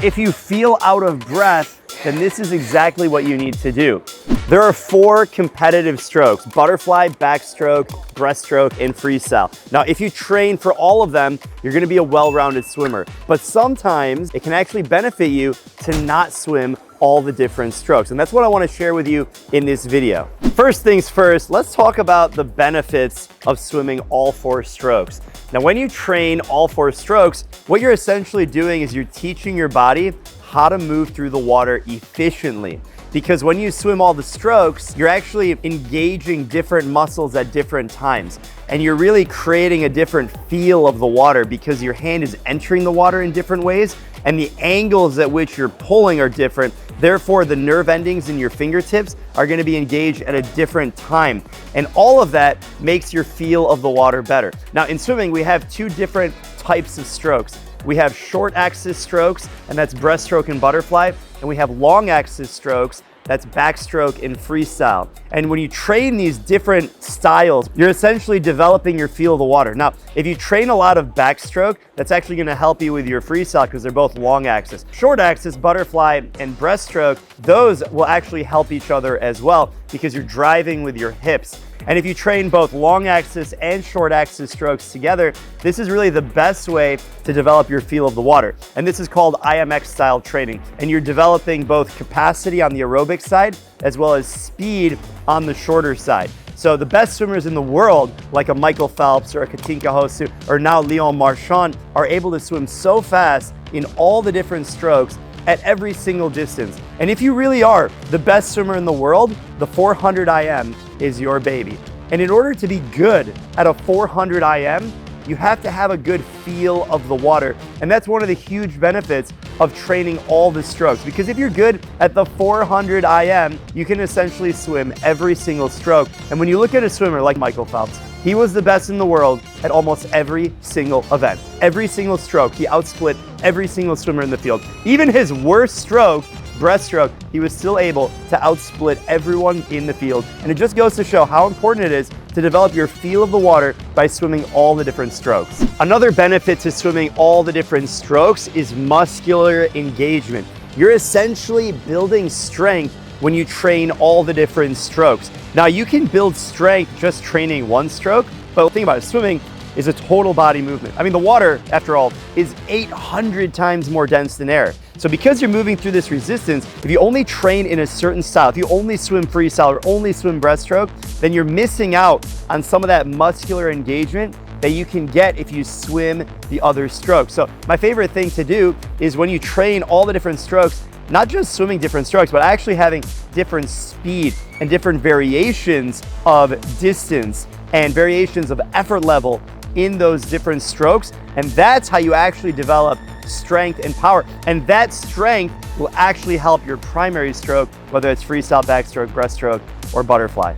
If you feel out of breath, then this is exactly what you need to do. There are 4 competitive strokes: butterfly, backstroke, breaststroke, and freestyle. Now, if you train for all of them, you're gonna be a well-rounded swimmer. But sometimes it can actually benefit you to not swim all the different strokes. And that's what I wanna share with you in this video. First things first, let's talk about the benefits of swimming all 4 strokes. Now, when you train all 4 strokes, what you're essentially doing is you're teaching your body how to move through the water efficiently. Because when you swim all the strokes, you're actually engaging different muscles at different times. And you're really creating a different feel of the water because your hand is entering the water in different ways and the angles at which you're pulling are different. Therefore, the nerve endings in your fingertips are going to be engaged at a different time. And all of that makes your feel of the water better. Now, in swimming, we have 2 different types of strokes. We have short axis strokes, and that's breaststroke and butterfly. And we have long axis strokes, that's backstroke and freestyle. And when you train these different styles, you're essentially developing your feel of the water. Now, if you train a lot of backstroke, that's actually gonna help you with your freestyle because they're both long axis. Short axis, butterfly, and breaststroke, those will actually help each other as well because you're driving with your hips. And if you train both long axis and short axis strokes together, this is really the best way to develop your feel of the water. And this is called IMX style training. And you're developing both capacity on the aerobic side as well as speed on the shorter side. So the best swimmers in the world, like a Michael Phelps or a Katinka Hosu or now Leon Marchand, are able to swim so fast in all the different strokes at every single distance. And if you really are the best swimmer in the world, the 400 IM is your baby. And in order to be good at a 400 IM, you have to have a good feel of the water. And that's one of the huge benefits of training all the strokes. Because if you're good at the 400 IM, you can essentially swim every single stroke. And when you look at a swimmer like Michael Phelps, he was the best in the world at almost every single event. Every single stroke, he outsplit every single swimmer in the field. Even his worst stroke, breaststroke, he was still able to outsplit everyone in the field. And it just goes to show how important it is to develop your feel of the water by swimming all the different strokes. Another benefit to swimming all the different strokes is muscular engagement. You're essentially building strength when you train all the different strokes. Now, you can build strength just training one stroke, but the thing about it, swimming is a total body movement. I mean, the water, after all, is 800 times more dense than air. So because you're moving through this resistance, if you only train in a certain style, if you only swim freestyle or only swim breaststroke, then you're missing out on some of that muscular engagement that you can get if you swim the other strokes. So my favorite thing to do is when you train all the different strokes, not just swimming different strokes, but actually having different speed and different variations of distance and variations of effort level in those different strokes. And that's how you actually develop strength and power. And that strength will actually help your primary stroke, whether it's freestyle, backstroke, breaststroke, or butterfly.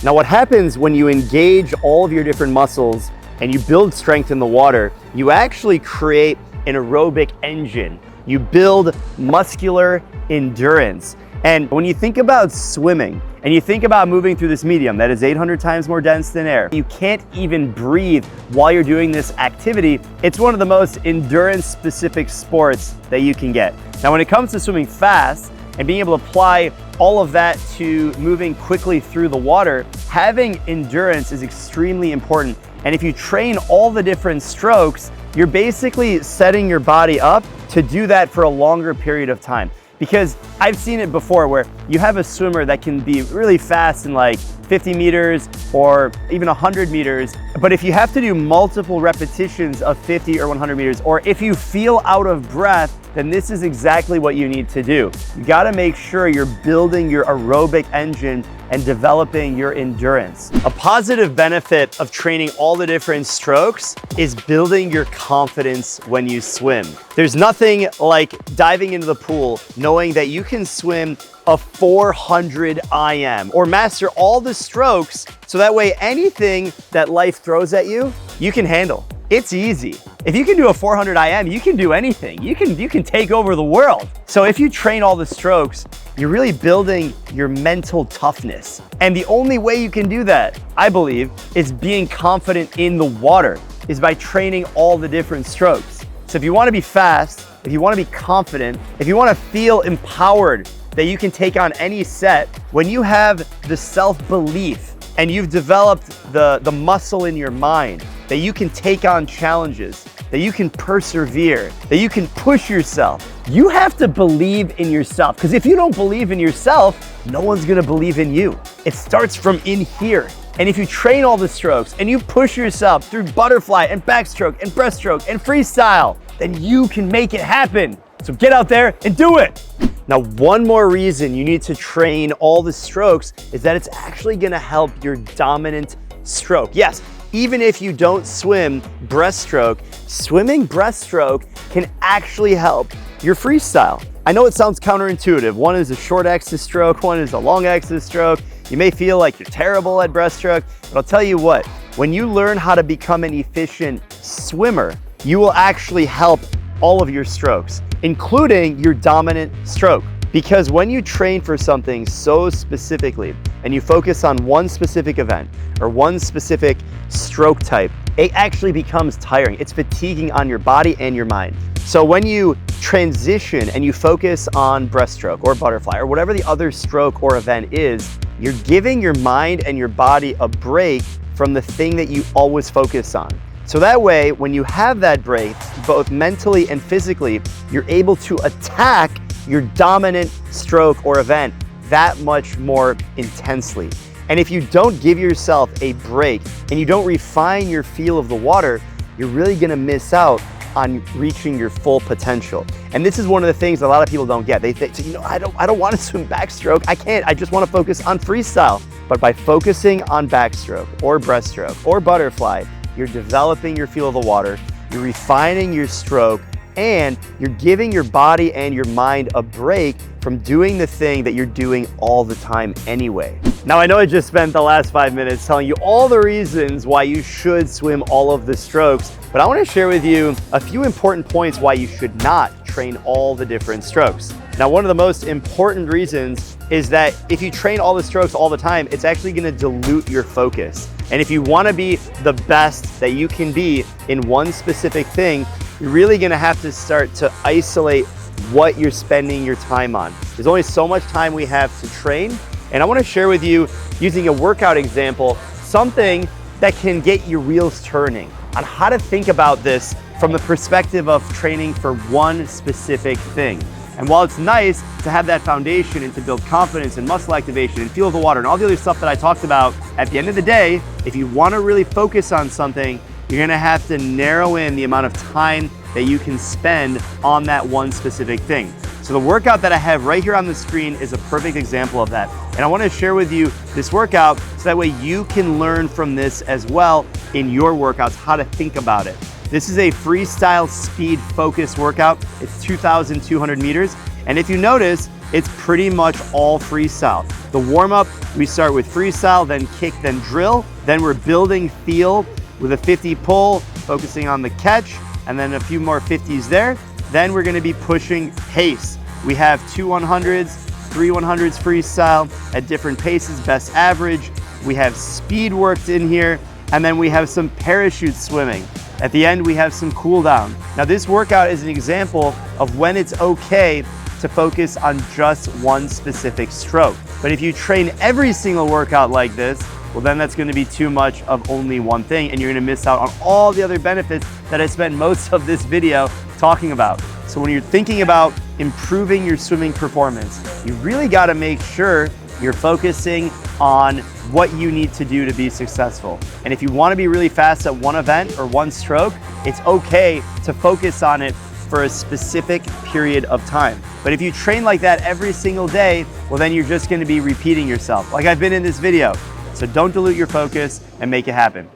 Now, what happens when you engage all of your different muscles and you build strength in the water, you actually create an aerobic engine. You build muscular endurance. And when you think about swimming and you think about moving through this medium that is 800 times more dense than air, you can't even breathe while you're doing this activity. It's one of the most endurance specific sports that you can get. Now, when it comes to swimming fast and being able to apply all of that to moving quickly through the water, having endurance is extremely important. And if you train all the different strokes, you're basically setting your body up to do that for a longer period of time. Because I've seen it before where you have a swimmer that can be really fast in like 50 meters or even 100 meters. But if you have to do multiple repetitions of 50 or 100 meters, or if you feel out of breath, then this is exactly what you need to do. You gotta make sure you're building your aerobic engine and developing your endurance. A positive benefit of training all the different strokes is building your confidence when you swim. There's nothing like diving into the pool knowing that you can swim a 400 IM or master all the strokes so that way anything that life throws at you, you can handle. It's easy. If you can do a 400 IM, you can do anything. You can take over the world. So if you train all the strokes, you're really building your mental toughness. And the only way you can do that, I believe, is being confident in the water, is by training all the different strokes. So if you want to be fast, if you want to be confident, if you want to feel empowered that you can take on any set, when you have the self-belief and you've developed the muscle in your mind that you can take on challenges, that you can persevere, that you can push yourself, you have to believe in yourself. Because if you don't believe in yourself, no one's gonna believe in you. It starts from in here. And if you train all the strokes and you push yourself through butterfly and backstroke and breaststroke and freestyle, then you can make it happen. So get out there and do it. Now, one more reason you need to train all the strokes is that it's actually gonna help your dominant stroke. Yes, even if you don't swim breaststroke, swimming breaststroke can actually help your freestyle. I know it sounds counterintuitive. One is a short axis stroke, one is a long axis stroke. You may feel like you're terrible at breaststroke, but I'll tell you what, when you learn how to become an efficient swimmer, you will actually help all of your strokes, including your dominant stroke. Because when you train for something so specifically and you focus on one specific event or one specific stroke type, it actually becomes tiring. It's fatiguing on your body and your mind. So when you transition and you focus on breaststroke or butterfly or whatever the other stroke or event is, you're giving your mind and your body a break from the thing that you always focus on. So that way, when you have that break, both mentally and physically, you're able to attack your dominant stroke or event that much more intensely. And if you don't give yourself a break and you don't refine your feel of the water, you're really gonna miss out on reaching your full potential. And this is one of the things a lot of people don't get. They think, you know, I don't want to swim backstroke. I can't, I just want to focus on freestyle. But by focusing on backstroke or breaststroke or butterfly, you're developing your feel of the water, you're refining your stroke, and you're giving your body and your mind a break from doing the thing that you're doing all the time anyway. Now, I know I just spent the last 5 minutes telling you all the reasons why you should swim all of the strokes, but I want to share with you a few important points why you should not train all the different strokes. Now, one of the most important reasons is that if you train all the strokes all the time, it's actually going to dilute your focus. And if you want to be the best that you can be in one specific thing, you're really going to have to start to isolate what you're spending your time on. There's only so much time we have to train. And I want to share with you, using a workout example, something that can get your wheels turning on how to think about this from the perspective of training for one specific thing. And while it's nice to have that foundation and to build confidence and muscle activation and feel the water and all the other stuff that I talked about, at the end of the day, if you want to really focus on something, you're going to have to narrow in the amount of time that you can spend on that one specific thing. So the workout that I have right here on the screen is a perfect example of that. And I want to share with you this workout so that way you can learn from this as well in your workouts, how to think about it. This is a freestyle speed focus workout. It's 2,200 meters. And if you notice, it's pretty much all freestyle. The warm up, we start with freestyle, then kick, then drill. Then we're building feel with a 50 pull, focusing on the catch, and then a few more 50s there. Then we're gonna be pushing pace. We have 2 100s, 3 100s freestyle at different paces, best average. We have speed worked in here, and then we have some parachute swimming. At the end, we have some cool down. Now, this workout is an example of when it's okay to focus on just one specific stroke. But if you train every single workout like this, well, then that's gonna be too much of only one thing, and you're gonna miss out on all the other benefits that I spent most of this video talking about. So when you're thinking about improving your swimming performance, you really gotta make sure you're focusing on what you need to do to be successful. And if you wanna be really fast at one event or one stroke, it's okay to focus on it for a specific period of time. But if you train like that every single day, well, then you're just gonna be repeating yourself, like I've been in this video. So don't dilute your focus and make it happen.